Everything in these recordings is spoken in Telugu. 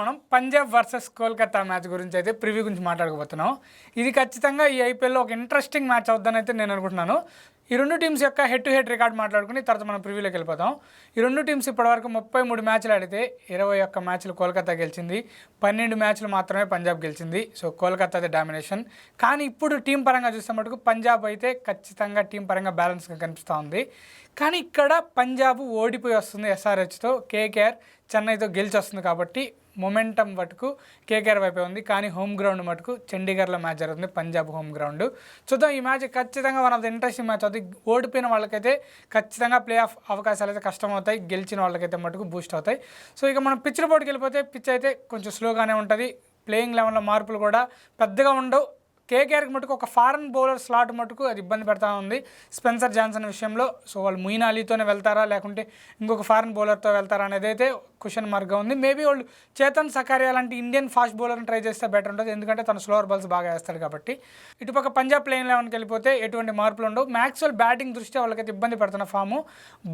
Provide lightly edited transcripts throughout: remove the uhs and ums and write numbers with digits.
మనం పంజాబ్ వర్సెస్ కోల్కతా మ్యాచ్ గురించి అయితే ప్రివ్యూ గురించి మాట్లాడుకోబోతున్నాం. ఇది ఖచ్చితంగా ఈ ఐపీఎల్లో ఒక ఇంట్రెస్టింగ్ మ్యాచ్ అవుద్దని అయితే నేను అనుకుంటున్నాను. ఈ రెండు టీమ్స్ యొక్క హెడ్ టు హెడ్ రికార్డ్ మాట్లాడుకుని తర్వాత మనం ప్రివ్యూలోకి వెళ్ళిపోతాం. ఈ రెండు టీమ్స్ ఇప్పటివరకు 33 మ్యాచ్లు ఆడితే 21 మ్యాచ్లు కోల్కతా గెలిచింది, 12 మ్యాచ్లు మాత్రమే పంజాబ్ గెలిచింది. సో కోల్కతాది డామినేషన్. కానీ ఇప్పుడు టీం పరంగా చూస్తే మటుకు పంజాబ్ అయితే ఖచ్చితంగా టీం పరంగా బ్యాలెన్స్గా కనిపిస్తూ ఉంది. కానీ ఇక్కడ పంజాబ్ ఓడిపోయి వస్తుంది ఎస్ఆర్హెచ్తో, కేకేఆర్ చెన్నైతో గెలిచి వస్తుంది. కాబట్టి మొమెంటం మటుకు కేకేఆర్ వైపే ఉంది. కానీ హోమ్ గ్రౌండ్ మటుకు చండీగఢ్లో మ్యాచ్ జరుగుతుంది, పంజాబ్ హోమ్ గ్రౌండ్. చూద్దాం, ఈ మ్యాచ్ ఖచ్చితంగా one of the interesting match అవుతుంది. ఓడిపోయిన వాళ్ళకైతే ఖచ్చితంగా ప్లే ఆఫ్ అవకాశాలు అయితే కష్టం అవుతాయి, గెలిచిన వాళ్ళకైతే మటుకు బూస్ట్ అవుతాయి. సో ఇక మనం పిచ్ రిపోర్ట్కి వెళ్ళిపోతే పిచ్ అయితే కొంచెం స్లోగానే ఉంటుంది. ప్లేయింగ్ లెవెన్లో మార్పులు కూడా పెద్దగా ఉండవు. కేకేఆర్కి మటుకు ఒక ఫారెన్ బౌలర్ స్లాట్ మటుకు అది ఇబ్బంది పెడతా ఉంది స్పెన్సర్ జాన్సన్ విషయంలో. సో వాళ్ళు మొయిన్ అలీతోనే వెళ్తారా లేకుంటే ఇంకొక ఫారెన్ బౌలర్తో వెళ్తారా అనేది అయితే క్వశ్చన్ మార్క్గా ఉంది. మేబీ వాళ్ళు చేతన్ సకారియా లాంటి ఇండియన్ ఫాస్ట్ బౌలర్ని ట్రై చేస్తే బెటర్ ఉంటుంది, ఎందుకంటే తను స్లోవర్ బాల్స్ బాగా వేస్తాడు కాబట్టి. ఇటుపక్క పంజాబ్ ప్లేయింగ్ లెవెన్కి వెళ్ళిపోతే ఎటువంటి మార్పులు ఉండవు. మ్యాక్స్వెల్ బ్యాటింగ్ దృష్ట్యా వాళ్ళకైతే ఇబ్బంది పడుతున్న ఫాము,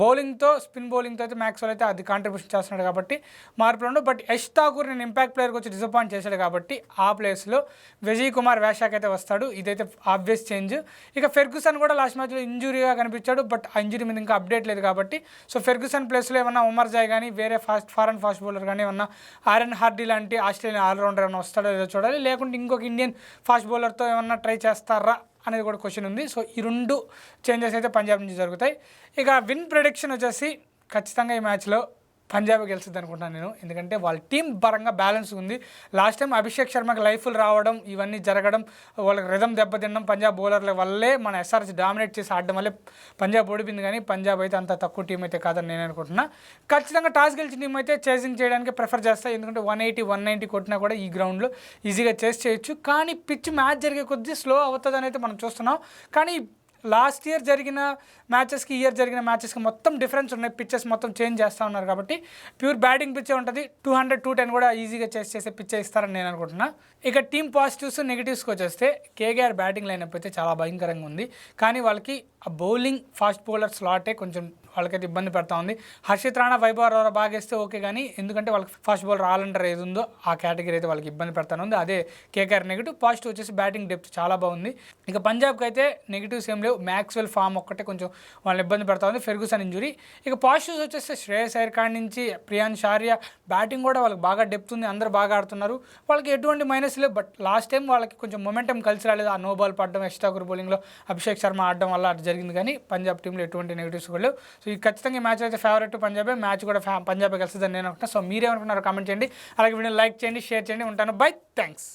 బౌలింగ్తో స్పిన్ బౌలింగ్తో అయితే మ్యాక్స్వెల్ అయితే అది కాంట్రిబ్యూషన్ చేస్తున్నాడు కాబట్టి మార్పులు ఉండవు. బట్ యష్ ఠాకూర్ నేను ఇంపాక్ట్ ప్లేయర్కి వచ్చి డిసప్పాయింట్ చేశాడు కాబట్టి ఆ ప్లేస్లో విజయ్ కుమార్ వేషాక్ అయితే వస్తాడు. ఇదైతే ఆబ్వియస్ చేంజ్. ఇక ఫెర్గుసన్ కూడా లాస్ట్ మ్యాచ్లో ఇంజురీగా కనిపించాడు, బట్ ఆ ఇంజురీ మీద ఇంకా అప్డేట్ లేదు కాబట్టి సో ఫెర్గుసన్ ప్లేస్లో ఏమన్నా ఉమర్ జాయ్ కానీ వేరే ఫారెన్ ఫాస్ట్ బౌలర్ కానీ ఏమన్నా ఆర్ఎన్ హార్డీ లాంటి ఆస్ట్రేలియన్ ఆల్రౌండర్ ఏమన్నా వస్తాడో లేదో చూడాలి, లేకుంటే ఇంకొక ఇండియన్ ఫాస్ట్ బౌలర్తో ఏమన్నా ట్రై చేస్తారా అనేది కూడా క్వశ్చన్ ఉంది. సో ఈ రెండు చేంజెస్ అయితే పంజాబ్ నుంచి జరుగుతాయి. ఇక విన్ ప్రెడిక్షన్ వచ్చేసి ఖచ్చితంగా ఈ మ్యాచ్లో పంజాబ్ గెలుస్తుంది అనుకుంటున్నాను నేను, ఎందుకంటే వాళ్ళ టీం పరంగా బ్యాలెన్స్ ఉంది. లాస్ట్ టైం అభిషేక్ శర్మకి లైఫ్లు రావడం ఇవన్నీ జరగడం, వాళ్ళకి రిథం దెబ్బతినడం పంజాబ్ బౌలర్ల వల్లే మన ఎస్ఆర్హెచ్ డామినేట్ చేసి ఆడడం వల్లే పంజాబ్ ఓడిపోయింది. కానీ పంజాబ్ అయితే అంత తక్కువ టీం అయితే కాదని నేను అనుకుంటున్నా. ఖచ్చితంగా టాస్ గెలిచిన టీం అయితే చేసింగ్ చేయడానికి ప్రిఫర్ చేస్తాయి, ఎందుకంటే 180, 190 కొట్టినా కూడా ఈ గ్రౌండ్లో ఈజీగా చేసి చేయొచ్చు. కానీ పిచ్ మ్యాచ్ జరిగే కొద్దీ స్లో అవుతుంది అయితే మనం చూస్తున్నాం. కానీ లాస్ట్ ఇయర్ జరిగిన మ్యాచెస్కి ఇయర్ జరిగిన మ్యాచెస్కి మొత్తం డిఫరెన్స్ ఉన్నాయి, పిచ్చెస్ మొత్తం చేంజ్ చేస్తూ ఉన్నారు కాబట్టి ప్యూర్ బ్యాటింగ్ పిచ్చే ఉంటుంది. 200, 210 కూడా ఈజీగా చేసే పిచ్చే ఇస్తారని నేను అనుకుంటున్నా. ఇక టీమ్ పాజిటివ్స్ నెగిటివ్స్కి వచ్చేస్తే కేకేఆర్ బ్యాటింగ్ లైనప్ అయితే చాలా భయంకరంగా ఉంది. కానీ వాళ్ళకి ఆ బౌలింగ్ ఫాస్ట్ బౌలర్ స్లాటే కొంచెం వాళ్ళకైతే ఇబ్బంది పెడతా ఉంది. హర్షిత్ రాణా, వైభవ్ అరోరా బాగా వేస్తే ఓకే, కానీ ఎందుకంటే వాళ్ళకి ఫాస్ట్ బౌలర్ ఆల్రౌండర్ ఏది ఉందో ఆ కేటగిరీ అయితే వాళ్ళకి ఇబ్బంది పెడతాను ఉంది. అదే కేకేఆర్ నెగిటివ్. పాజిటివ్ వచ్చేసి బ్యాటింగ్ డెప్త్ చాలా బాగుంది. ఇక పంజాబ్కి అయితే నెగిటివ్స్ ఏం లేవు, మ్యాక్స్వెల్ ఫామ్ ఒక్కటే కొంచెం వాళ్ళని ఇబ్బంది పెడతా ఉంది, ఫెర్గుసన్ ఇంజురీ. ఇక పాజిటివ్స్ వచ్చేస్తే శ్రేయస్ అయ్యర్ కాడి నుంచి ప్రియాన్స్ ఆర్యా బ్యాటింగ్ కూడా వాళ్ళకి బాగా డెప్త్ ఉంది, అందరూ బాగా ఆడుతున్నారు. వాళ్ళకి ఎటువంటి మైనస్ లేవు. బట్ లాస్ట్ టైం వాళ్ళకి కొంచెం మొమెంటం కలిసి రాలేదు, ఆ నో బాల్ పడడం, యష్ ఠాకూర్ బౌలింగ్లో అభిషేక్ శర్మ ఆడడం వల్ల అది జరిగింది. కానీ పంజాబ్ టీంలో ఎటువంటి నెగిటివ్స్ కూడా లేవు. సో ఈ ఖచ్చితంగా ఈ మ్యాచ్ అయితే ఫేవరెట్ పంజాబే, మ్యాచ్ కూడా పంజాబే కలిసిందని నేను అనుకుంటున్నాను. సో మీరేమనుకుంటున్నారో కామెంట్ చేయండి, అలాగే వీడియో లైక్ చేయండి, షేర్ చేయండి. ఉంటాను, బై, థ్యాంక్స్.